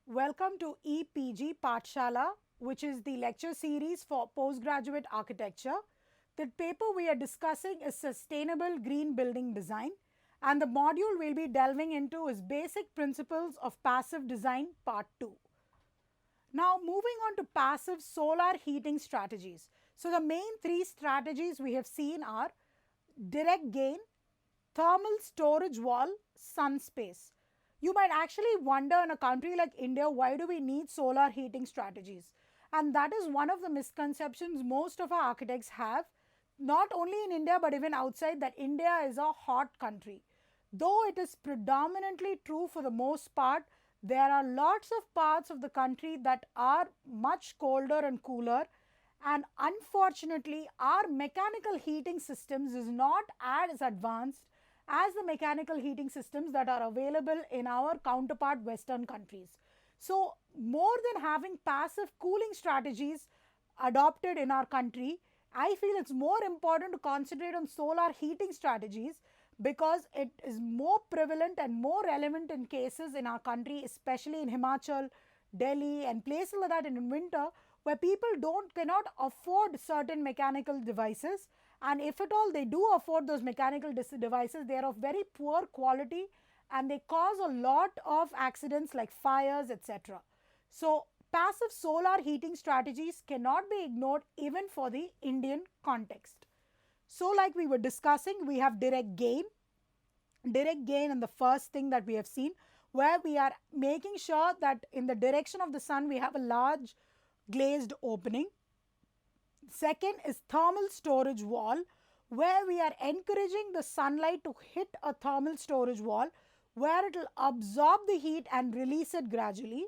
Welcome to EPG Pathshala, which is the lecture series for postgraduate architecture. The paper we are discussing is Sustainable Green Building Design, and the module we'll be delving into is Basic Principles of Passive Design Part 2. Now, moving on to passive solar heating strategies. So, the main three strategies we have seen are direct gain, thermal storage wall, sun space. You might actually wonder in a country like India, why do we need solar heating strategies? And that is one of the misconceptions most of our architects have, not only in India but even outside, that India is a hot country. Though it is predominantly true for the most part, there are lots of parts of the country that are much colder and cooler, and unfortunately our mechanical heating systems is not as advanced as the mechanical heating systems that are available in our counterpart Western countries. So, more than having passive cooling strategies adopted in our country, I feel it's more important to concentrate on solar heating strategies because it is more prevalent and more relevant in cases in our country, especially in Himachal, Delhi, and places like that in winter, where people cannot afford certain mechanical devices, and if at all they do afford those mechanical devices, they are of very poor quality and they cause a lot of accidents like fires, etc. So, passive solar heating strategies cannot be ignored even for the Indian context. So, like we were discussing, we have direct gain. Direct gain, and the first thing that we have seen, where we are making sure that in the direction of the sun we have a large glazed opening. Second is thermal storage wall, where we are encouraging the sunlight to hit a thermal storage wall where it will absorb the heat and release it gradually.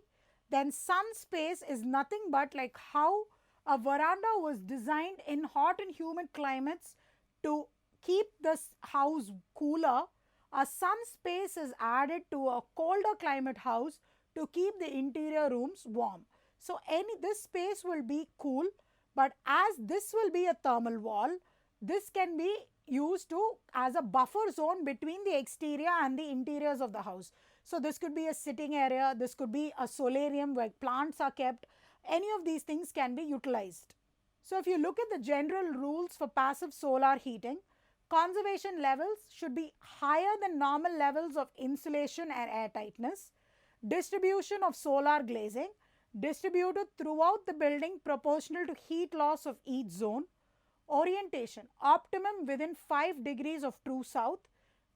Then sun space is nothing but like how a veranda was designed in hot and humid climates to keep this house cooler. A sun space is added to a colder climate house to keep the interior rooms warm. So, this space will be cool, but as this will be a thermal wall, this can be used as a buffer zone between the exterior and the interiors of the house. So, this could be a sitting area, this could be a solarium where plants are kept, any of these things can be utilized. So, if you look at the general rules for passive solar heating, conservation levels should be higher than normal levels of insulation and air tightness, distribution of solar glazing, distributed throughout the building proportional to heat loss of each zone, orientation optimum within 5 degrees of true south,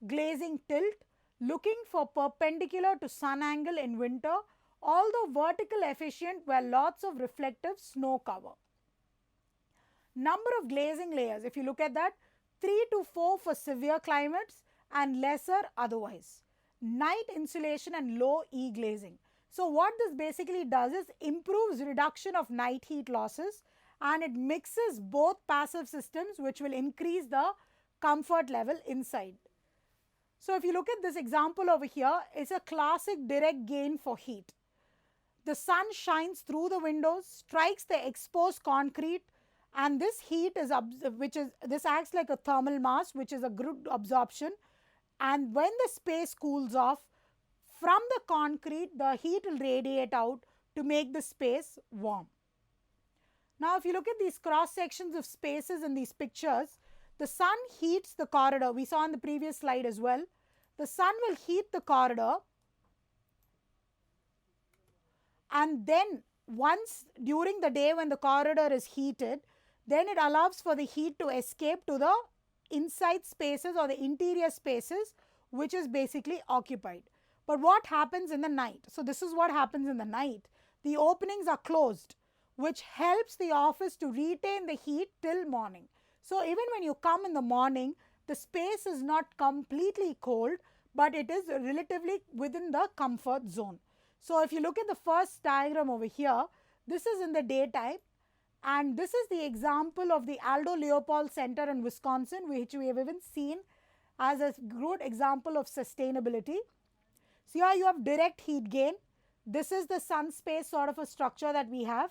glazing tilt, looking for perpendicular to sun angle in winter, although vertical efficient where lots of reflective snow cover. Number of glazing layers, if you look at that, 3 to 4 for severe climates and lesser otherwise. Night insulation and low E glazing. So, what this basically does is improves reduction of night heat losses, and it mixes both passive systems, which will increase the comfort level inside. So, if you look at this example over here, it's a classic direct gain for heat. The sun shines through the windows, strikes the exposed concrete, and this heat is this acts like a thermal mass, which is a good absorption, and when the space cools off, from the concrete, the heat will radiate out to make the space warm. Now, if you look at these cross sections of spaces in these pictures, the sun heats the corridor. We saw in the previous slide as well. The sun will heat the corridor, and then once during the day when the corridor is heated, then it allows for the heat to escape to the inside spaces or the interior spaces, which is basically occupied. But what happens in the night? So, this is what happens in the night. The openings are closed, which helps the office to retain the heat till morning. So, even when you come in the morning, the space is not completely cold, but it is relatively within the comfort zone. So, if you look at the first diagram over here, this is in the daytime, and this is the example of the Aldo Leopold Center in Wisconsin, which we have even seen as a good example of sustainability. So, here you have direct heat gain. This is the sun space sort of a structure that we have.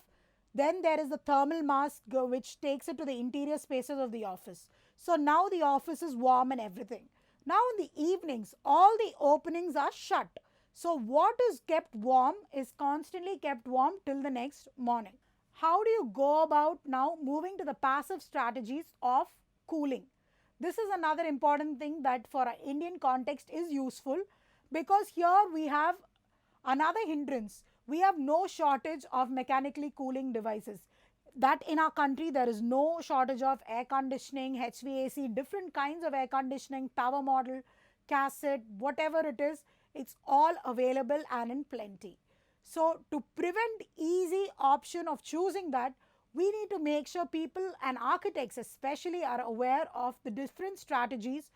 Then there is the thermal mass which takes it to the interior spaces of the office. So, now the office is warm and everything. Now, in the evenings, all the openings are shut. So what is kept warm is constantly kept warm till the next morning. How do you go about now moving to the passive strategies of cooling? This is another important thing that for our Indian context is useful, because here we have another hindrance. We have no shortage of mechanically cooling devices. That in our country there is no shortage of air conditioning, HVAC, different kinds of air conditioning, tower model, cassette, whatever it is, it's all available and in plenty. So to prevent easy option of choosing that, we need to make sure people and architects especially are aware of the different strategies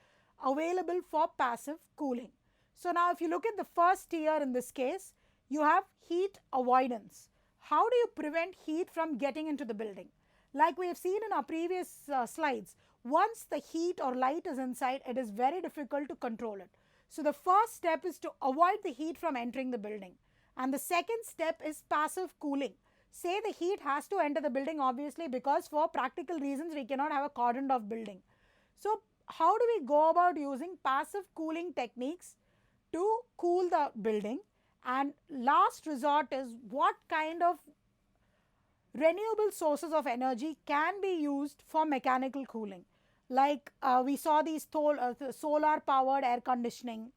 available for passive cooling. So now if you look at the first tier in this case, you have heat avoidance. How do you prevent heat from getting into the building? Like we have seen in our previous slides, once the heat or light is inside, it is very difficult to control it. So the first step is to avoid the heat from entering the building. And the second step is passive cooling. Say the heat has to enter the building, obviously, because for practical reasons we cannot have a cordoned off building. So how do we go about using passive cooling techniques to cool the building? And last resort is what kind of renewable sources of energy can be used for mechanical cooling. Like we saw these solar powered air conditioning,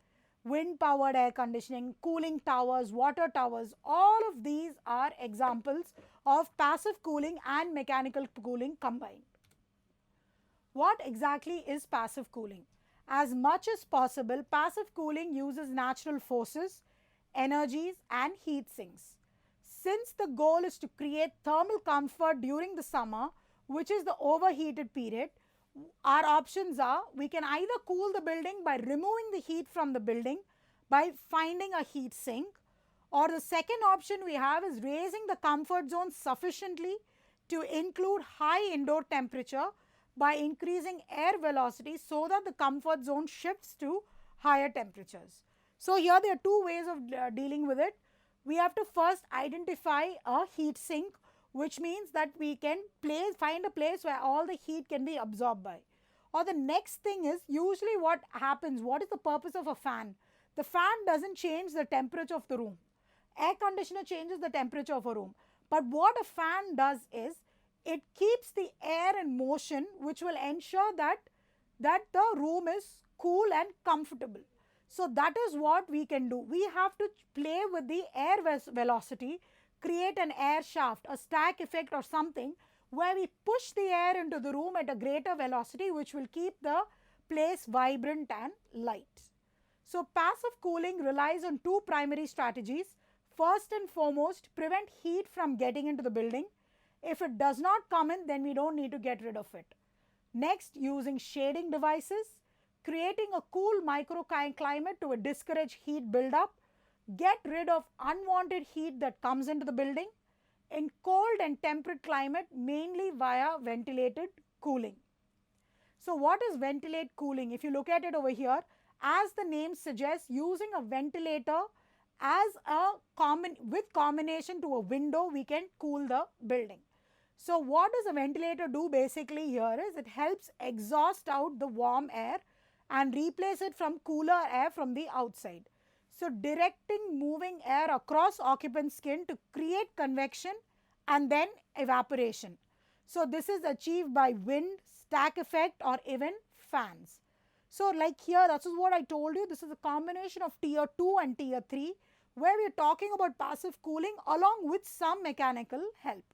wind powered air conditioning, cooling towers, water towers, all of these are examples of passive cooling and mechanical cooling combined. What exactly is passive cooling? As much as possible, passive cooling uses natural forces, energies and heat sinks. Since the goal is to create thermal comfort during the summer, which is the overheated period, our options are we can either cool the building by removing the heat from the building by finding a heat sink, or the second option we have is raising the comfort zone sufficiently to include high indoor temperature by increasing air velocity so that the comfort zone shifts to higher temperatures. So here there are two ways of dealing with it. We have to first identify a heat sink, which means that we can find a place where all the heat can be absorbed by. Or the next thing is, usually what happens, what is the purpose of a fan? The fan doesn't change the temperature of the room. Air conditioner changes the temperature of a room. But what a fan does is, it keeps the air in motion, which will ensure that the room is cool and comfortable. So that is what we can do. We have to play with the air velocity, create an air shaft, a stack effect or something, where we push the air into the room at a greater velocity, which will keep the place vibrant and light. So passive cooling relies on two primary strategies. First and foremost, prevent heat from getting into the building. If it does not come in, then we don't need to get rid of it. Next, using shading devices, creating a cool microclimate to discourage heat buildup, get rid of unwanted heat that comes into the building in cold and temperate climate, mainly via ventilated cooling. So what is ventilate cooling? If you look at it over here, as the name suggests, using a ventilator as a combination to a window, we can cool the building. So what does a ventilator do basically here is, it helps exhaust out the warm air and replace it from cooler air from the outside. So directing moving air across occupant skin to create convection and then evaporation. So this is achieved by wind, stack effect or even fans. So like here, that is what I told you, this is a combination of tier 2 and tier 3, where we are talking about passive cooling along with some mechanical help.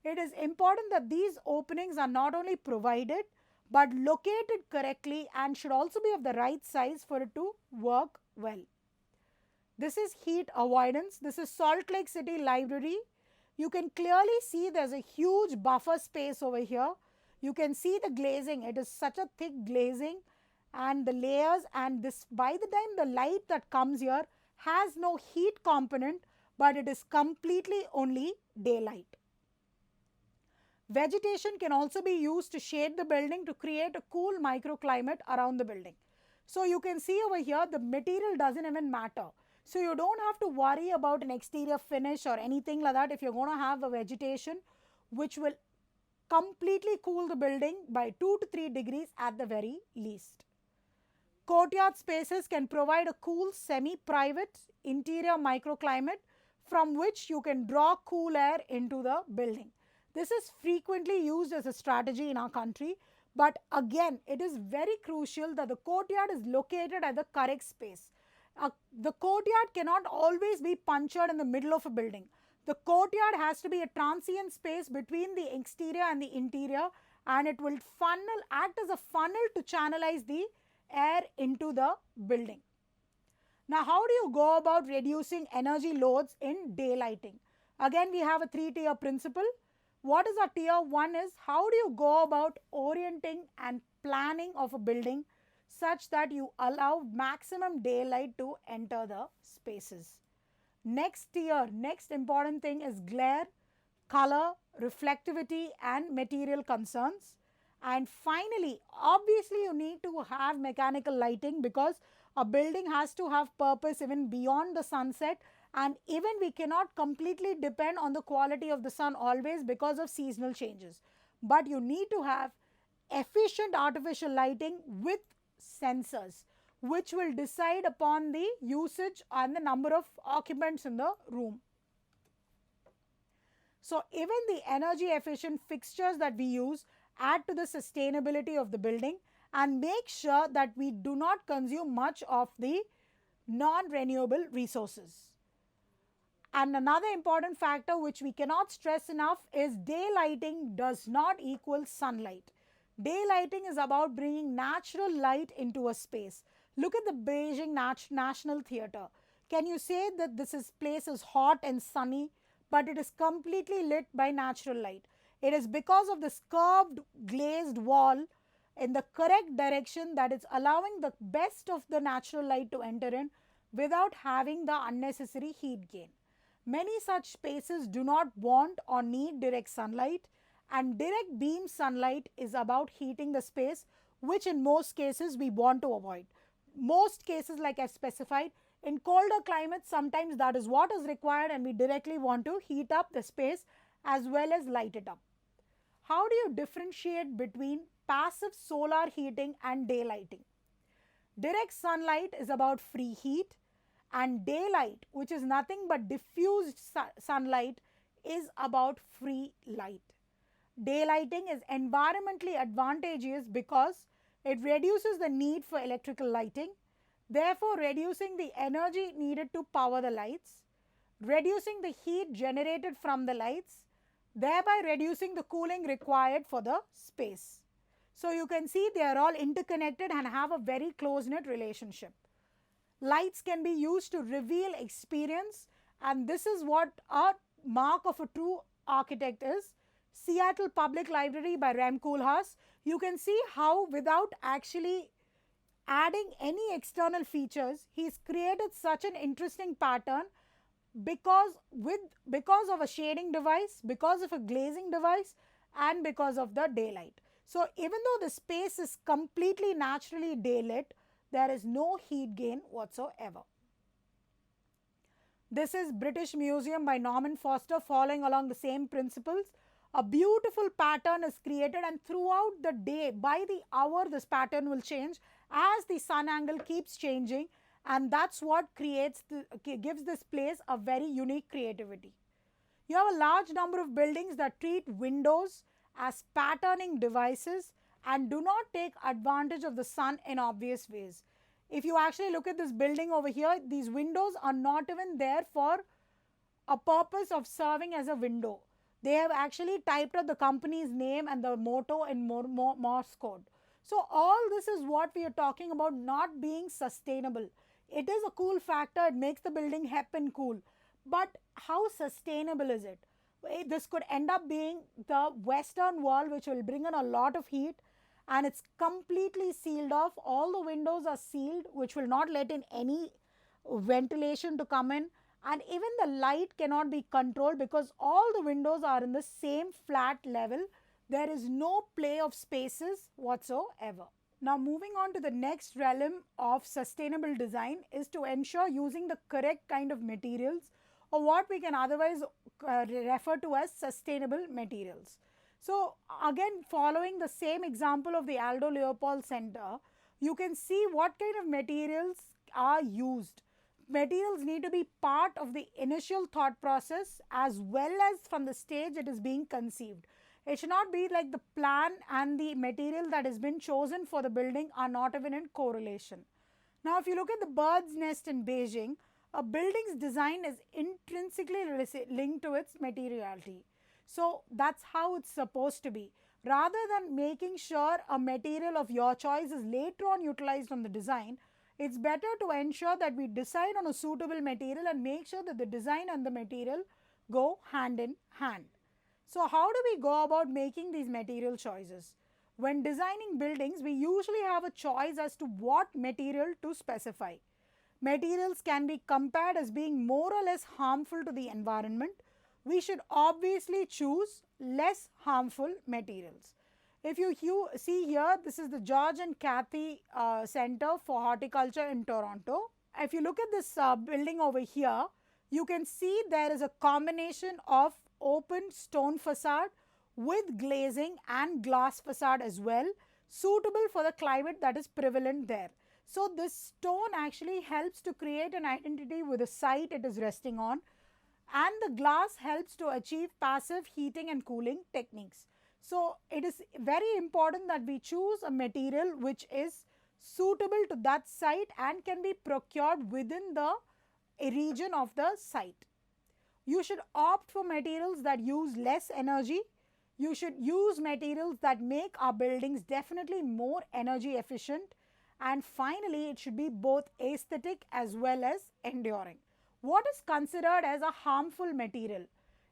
It is important that these openings are not only provided but located correctly and should also be of the right size for it to work well. This is heat avoidance. This is Salt Lake City Library. You can clearly see there's a huge buffer space over here. You can see the glazing. It is such a thick glazing and the layers, and this, by the time the light that comes here has no heat component, but it is completely only daylight. Vegetation can also be used to shade the building to create a cool microclimate around the building. So you can see over here the material doesn't even matter. So you don't have to worry about an exterior finish or anything like that if you're going to have a vegetation which will completely cool the building by 2 to 3 degrees at the very least. Courtyard spaces can provide a cool, semi-private interior microclimate from which you can draw cool air into the building. This is frequently used as a strategy in our country, but again, it is very crucial that the courtyard is located at the correct space. The courtyard cannot always be punctured in the middle of a building. The courtyard has to be a transient space between the exterior and the interior, and it will act as a funnel to channelize the air into the building. Now, how do you go about reducing energy loads in daylighting? Again, we have a three-tier principle. What is our tier 1 is, how do you go about orienting and planning of a building such that you allow maximum daylight to enter the spaces. Next tier, next important thing is glare, color, reflectivity and material concerns. And finally, obviously you need to have mechanical lighting because a building has to have purpose even beyond the sunset, and even we cannot completely depend on the quality of the sun always because of seasonal changes. But you need to have efficient artificial lighting with sensors which will decide upon the usage and the number of occupants in the room. So even the energy efficient fixtures that we use add to the sustainability of the building and make sure that we do not consume much of the non-renewable resources. And another important factor which we cannot stress enough is daylighting does not equal sunlight. Daylighting is about bringing natural light into a space. Look at the Beijing National Theatre. Can you say that this place is hot and sunny, but it is completely lit by natural light? It is because of this curved glazed wall in the correct direction that is allowing the best of the natural light to enter in without having the unnecessary heat gain. Many such spaces do not want or need direct sunlight, and direct beam sunlight is about heating the space, which in most cases we want to avoid. Most cases, like I've specified, in colder climates sometimes that is what is required and we directly want to heat up the space as well as light it up. How do you differentiate between passive solar heating and daylighting? Direct sunlight is about free heat, and daylight, which is nothing but diffused sunlight, is about free light. Daylighting is environmentally advantageous because it reduces the need for electrical lighting, therefore reducing the energy needed to power the lights, reducing the heat generated from the lights, thereby reducing the cooling required for the space. So you can see they are all interconnected and have a very close-knit relationship. Lights can be used to reveal experience, and this is what a mark of a true architect is. Seattle Public Library by Rem Koolhaas. You can see how without actually adding any external features, he's created such an interesting pattern because of a shading device, because of a glazing device, and because of the daylight. So even though the space is completely naturally daylit, there is no heat gain whatsoever. This is British Museum by Norman Foster, following along the same principles. A beautiful pattern is created, and throughout the day, by the hour, this pattern will change as the sun angle keeps changing, and that's what gives this place a very unique creativity. You have a large number of buildings that treat windows as patterning devices and do not take advantage of the sun in obvious ways. If you actually look at this building over here, these windows are not even there for a purpose of serving as a window. They have actually typed out the company's name and the motto in Morse code. So all this is what we are talking about not being sustainable. It is a cool factor, it makes the building hip and cool. But how sustainable is it? This could end up being the western wall, which will bring in a lot of heat, and it's completely sealed off. All the windows are sealed, which will not let in any ventilation to come in, and even the light cannot be controlled because all the windows are in the same flat level. There is no play of spaces whatsoever. Now moving on to the next realm of sustainable design is to ensure using the correct kind of materials, or what we can otherwise refer to as sustainable materials. So again, following the same example of the Aldo Leopold Center, you can see what kind of materials are used. Materials need to be part of the initial thought process as well as from the stage it is being conceived. It should not be like the plan and the material that has been chosen for the building are not even in correlation. Now, if you look at the bird's nest in Beijing, a building's design is intrinsically linked to its materiality. So, that's how it's supposed to be. Rather than making sure a material of your choice is later on utilized on the design, it's better to ensure that we decide on a suitable material and make sure that the design and the material go hand in hand. So, how do we go about making these material choices? When designing buildings, we usually have a choice as to what material to specify. Materials can be compared as being more or less harmful to the environment. We should obviously choose less harmful materials. If you see here, this is the George and Cathy Center for Horticulture in Toronto. If you look at this building over here, you can see there is a combination of open stone facade with glazing and glass facade as well, suitable for the climate that is prevalent there. So, this stone actually helps to create an identity with the site it is resting on, and the glass helps to achieve passive heating and cooling techniques. So, it is very important that we choose a material which is suitable to that site and can be procured within the region of the site. You should opt for materials that use less energy. You should use materials that make our buildings definitely more energy efficient. And finally, it should be both aesthetic as well as enduring. What is considered as a harmful material?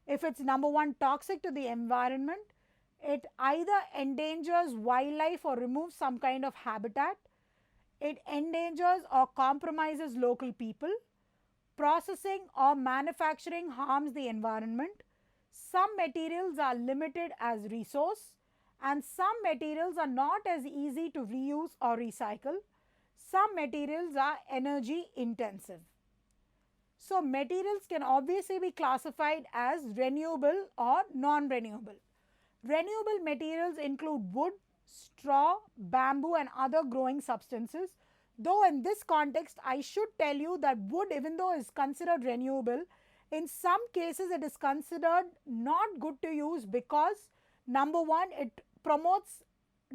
If it's number one, toxic to the environment, it either endangers wildlife or removes some kind of habitat, it endangers or compromises local people, processing or manufacturing harms the environment, some materials are limited as resource, and some materials are not as easy to reuse or recycle. Some materials are energy intensive. So, materials can obviously be classified as renewable or non-renewable. Renewable materials include wood, straw, bamboo and other growing substances. Though in this context, I should tell you that wood, even though is considered renewable, in some cases it is considered not good to use because number one, it promotes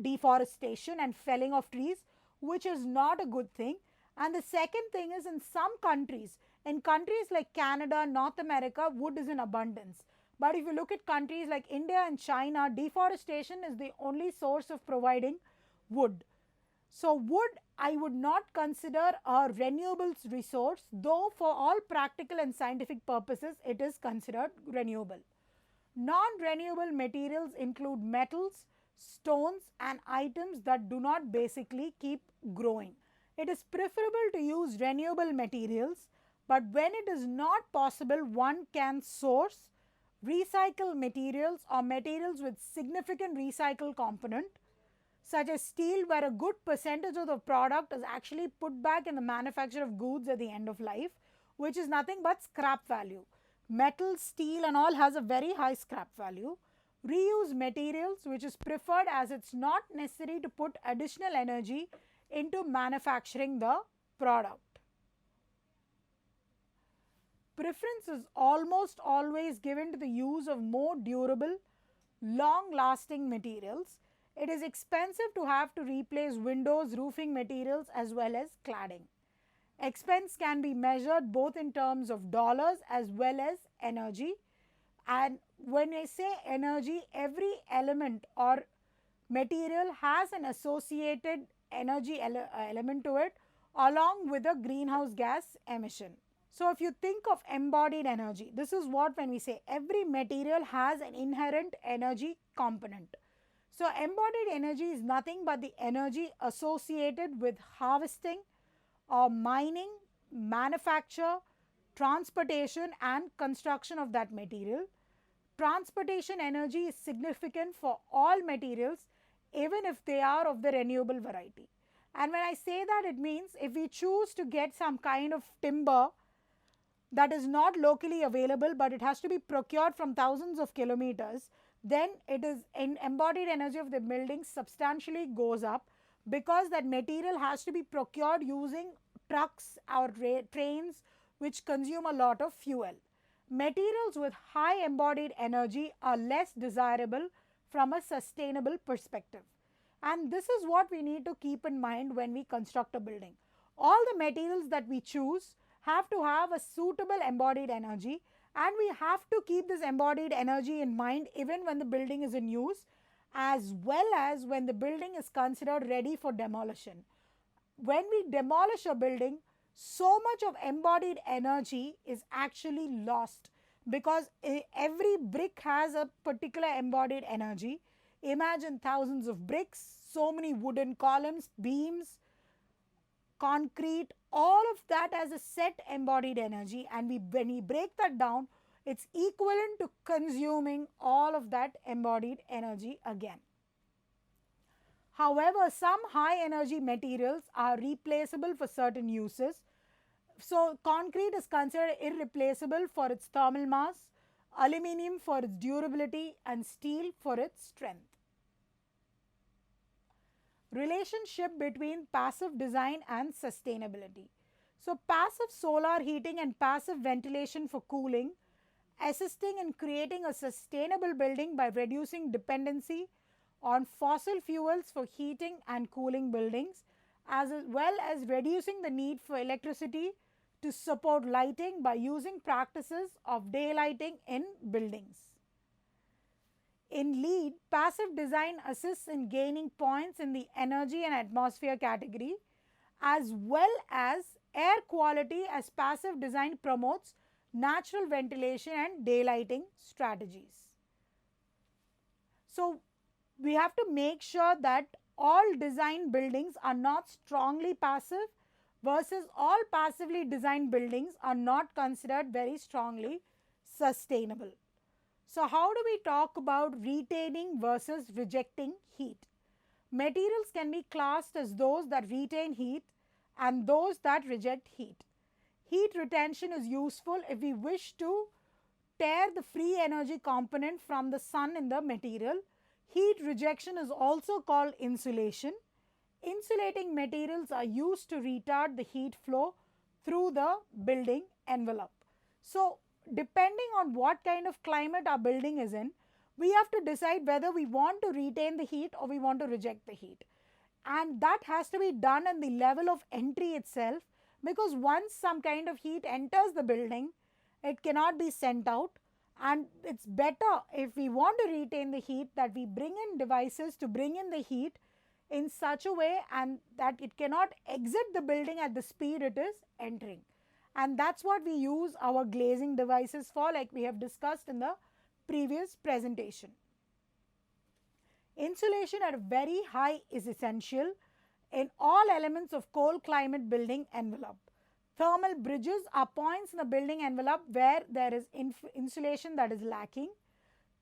deforestation and felling of trees, which is not a good thing. And the second thing is, in countries like Canada, North America, wood is in abundance. But if you look at countries like India and China, deforestation is the only source of providing wood. So, wood I would not consider a renewable resource, though for all practical and scientific purposes it is considered renewable. Non-renewable materials include metals, stones and items that do not basically keep growing. It is preferable to use renewable materials, but when it is not possible, one can source recycled materials or materials with significant recycled component, such as steel, where a good percentage of the product is actually put back in the manufacture of goods at the end of life, which is nothing but scrap value. Metal, steel and all has a very high scrap value. Reuse materials, which is preferred as it's not necessary to put additional energy into manufacturing the product. Preference is almost always given to the use of more durable, long-lasting materials. It is expensive to have to replace windows, roofing materials as well as cladding. Expense can be measured both in terms of dollars as well as energy. And when I say energy, every element or material has an associated energy element to it along with a greenhouse gas emission. So, if you think of embodied energy, this is what when we say every material has an inherent energy component. So, embodied energy is nothing but the energy associated with harvesting or mining, manufacture, transportation and construction of that material. Transportation energy is significant for all materials even if they are of the renewable variety. And when I say that, it means if we choose to get some kind of timber that is not locally available but it has to be procured from thousands of kilometers, then it is embodied energy of the building substantially goes up. because that material has to be procured using trucks or trains which consume a lot of fuel. Materials with high embodied energy are less desirable from a sustainable perspective. And this is what we need to keep in mind when we construct a building. All the materials that we choose have to have a suitable embodied energy, and we have to keep this embodied energy in mind even when the building is in use, as well as when the building is considered ready for demolition. When we demolish a building, so much of embodied energy is actually lost because every brick has a particular embodied energy. Imagine thousands of bricks, so many wooden columns, beams, concrete, all of that has a set embodied energy, and when we break that down, it's equivalent to consuming all of that embodied energy again. However, some high energy materials are replaceable for certain uses. So, concrete is considered irreplaceable for its thermal mass, aluminium for its durability, and steel for its strength. Relationship between passive design and sustainability. So, passive solar heating and passive ventilation for cooling, assisting in creating a sustainable building by reducing dependency on fossil fuels for heating and cooling buildings, as well as reducing the need for electricity to support lighting by using practices of daylighting in buildings. In LEED, passive design assists in gaining points in the energy and atmosphere category, as well as air quality, as passive design promotes natural ventilation and daylighting strategies. So, we have to make sure that all design buildings are not strongly passive versus all passively designed buildings are not considered very strongly sustainable. So, how do we talk about retaining versus rejecting heat? Materials can be classed as those that retain heat and those that reject heat. Heat retention is useful if we wish to tear the free energy component from the sun in the material. Heat rejection is also called insulation. Insulating materials are used to retard the heat flow through the building envelope. So, depending on what kind of climate our building is in, we have to decide whether we want to retain the heat or we want to reject the heat. And that has to be done in the level of entry itself, because once some kind of heat enters the building, it cannot be sent out. And it's better, if we want to retain the heat, that we bring in devices to bring in the heat in such a way and that it cannot exit the building at the speed it is entering. And that's what we use our glazing devices for, like we have discussed in the previous presentation. Insulation at a very high is essential in all elements of cold climate building envelope. Thermal bridges are points in the building envelope where there is insulation that is lacking.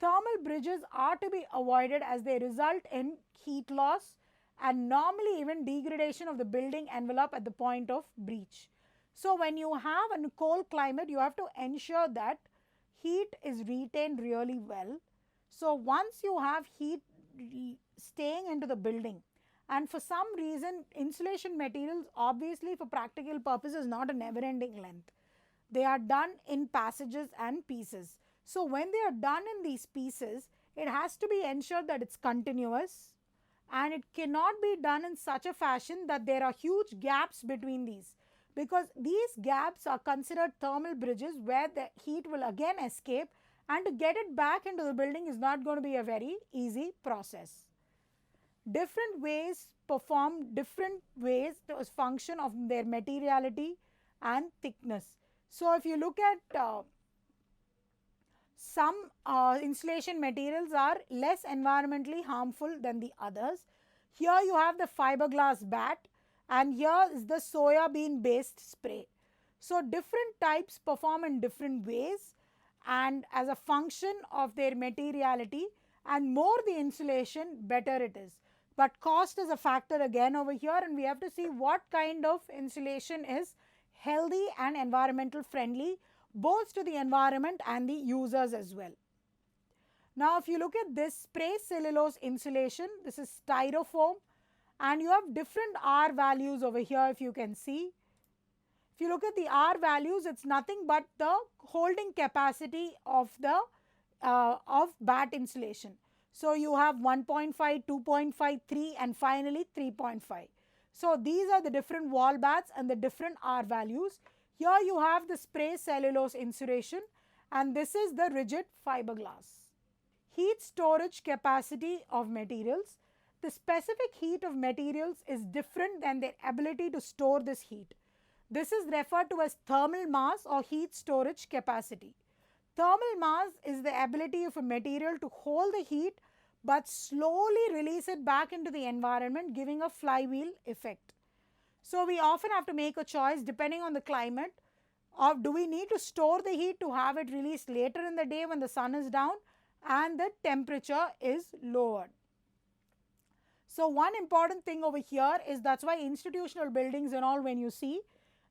Thermal bridges are to be avoided as they result in heat loss and normally even degradation of the building envelope at the point of breach. So, when you have a cold climate, you have to ensure that heat is retained really well. So, once you have heat staying into the building, and for some reason insulation materials, obviously for practical purposes, not a never ending length. They are done in passages and pieces. So, when they are done in these pieces, it has to be ensured that it's continuous, and it cannot be done in such a fashion that there are huge gaps between these, because these gaps are considered thermal bridges where the heat will again escape, and to get it back into the building is not going to be a very easy process. Different ways perform different ways to function of their materiality and thickness. So, if you look at some insulation materials are less environmentally harmful than the others. Here you have the fiberglass bat, and here is the soya bean based spray. So, different types perform in different ways and as a function of their materiality, and more the insulation, better it is. But cost is a factor again over here, and we have to see what kind of insulation is healthy and environmental friendly, both to the environment and the users as well. Now, if you look at this spray cellulose insulation, this is styrofoam, and you have different R values over here, if you can see. If you look at the R values, it's nothing but the holding capacity of the of bat insulation. So you have 1.5, 2.5, 3, and finally 3.5. So these are the different wall bats and the different R values. Here you have the spray cellulose insulation, and this is the rigid fiberglass. Heat storage capacity of materials. The specific heat of materials is different than their ability to store this heat. This is referred to as thermal mass or heat storage capacity. Thermal mass is the ability of a material to hold the heat but slowly release it back into the environment, giving a flywheel effect. So we often have to make a choice depending on the climate of do we need to store the heat to have it released later in the day when the sun is down and the temperature is lowered. So one important thing over here is that's why institutional buildings and all, when you see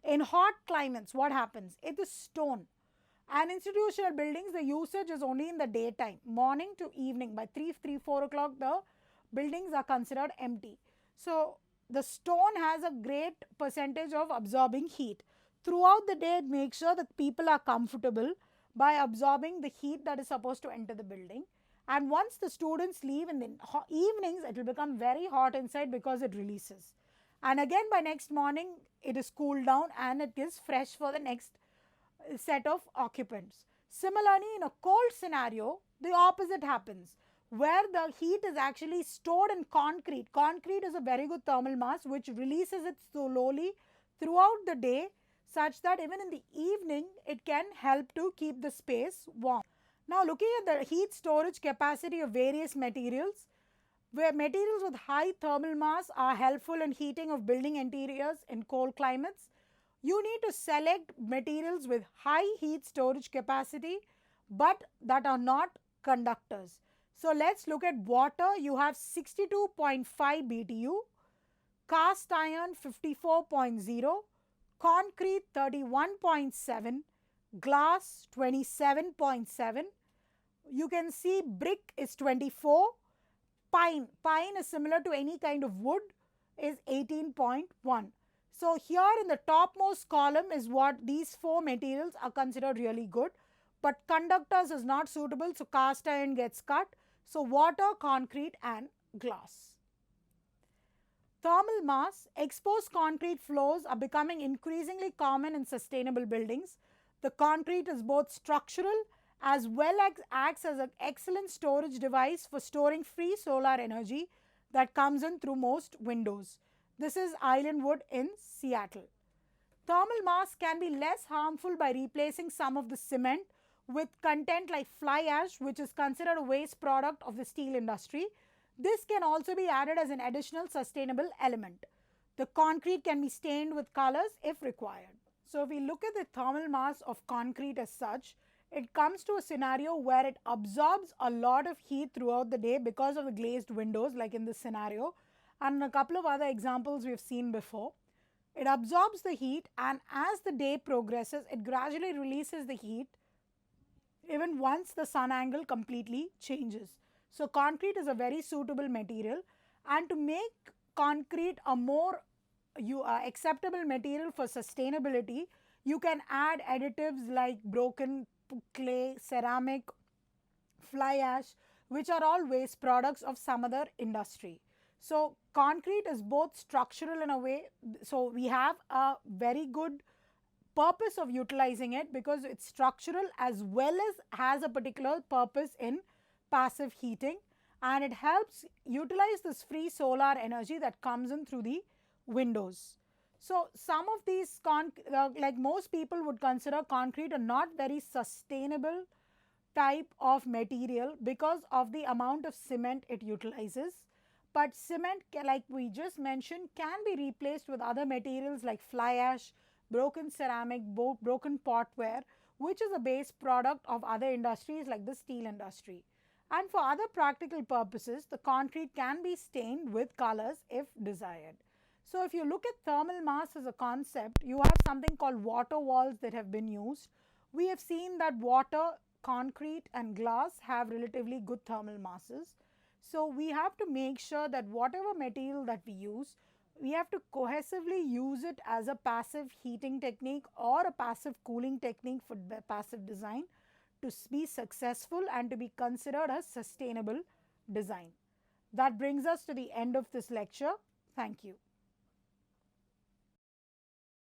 in hot climates, what happens? It is stone. And institutional buildings, the usage is only in the daytime, morning to evening. By 4 o'clock, the buildings are considered empty. So the stone has a great percentage of absorbing heat. Throughout the day, it makes sure that people are comfortable by absorbing the heat that is supposed to enter the building. And once the students leave in the evenings, it will become very hot inside because it releases. And again by next morning, it is cooled down and it is fresh for the next set of occupants. Similarly, in a cold scenario, the opposite happens, where the heat is actually stored in concrete. Concrete is a very good thermal mass which releases it slowly throughout the day, such that even in the evening it can help to keep the space warm. Now looking at the heat storage capacity of various materials, where materials with high thermal mass are helpful in heating of building interiors in cold climates, you need to select materials with high heat storage capacity but that are not conductors. So let's look at water. You have 62.5 BTU, cast iron 54.0, concrete 31.7, glass 27.7. You can see brick is 24. Pine is similar to any kind of wood, is 18.1. So here in the topmost column is what these four materials are considered really good, but conductors is not suitable, so cast iron gets cut. So water, concrete and glass. Thermal mass. Exposed concrete floors are becoming increasingly common in sustainable buildings. The concrete is both structural as well as acts as an excellent storage device for storing free solar energy that comes in through most windows. This is Island Wood in Seattle. Thermal mass can be less harmful by replacing some of the cement with content like fly ash, which is considered a waste product of the steel industry. This can also be added as an additional sustainable element. The concrete can be stained with colors if required. So if we look at the thermal mass of concrete as such, it comes to a scenario where it absorbs a lot of heat throughout the day because of the glazed windows, like in this scenario, and a couple of other examples we've seen before. It absorbs the heat, and as the day progresses, it gradually releases the heat even once the sun angle completely changes. So concrete is a very suitable material, and to make concrete a more acceptable material for sustainability, you can add additives like broken clay, ceramic, fly ash, which are all waste products of some other industry. So concrete is both structural in a way, so we have a very good purpose of utilizing it because it's structural as well as has a particular purpose in passive heating, and it helps utilize this free solar energy that comes in through the windows. So some of these, like most people would consider concrete a not very sustainable type of material because of the amount of cement it utilizes. But cement, like we just mentioned, can be replaced with other materials like fly ash, broken ceramic, broken potware, which is a base product of other industries like the steel industry. And for other practical purposes, the concrete can be stained with colors if desired. So if you look at thermal mass as a concept, you have something called water walls that have been used. We have seen that water, concrete and glass have relatively good thermal masses. So we have to make sure that whatever material that we use, we have to cohesively use it as a passive heating technique or a passive cooling technique for passive design to be successful and to be considered a sustainable design. That brings us to the end of this lecture. Thank you.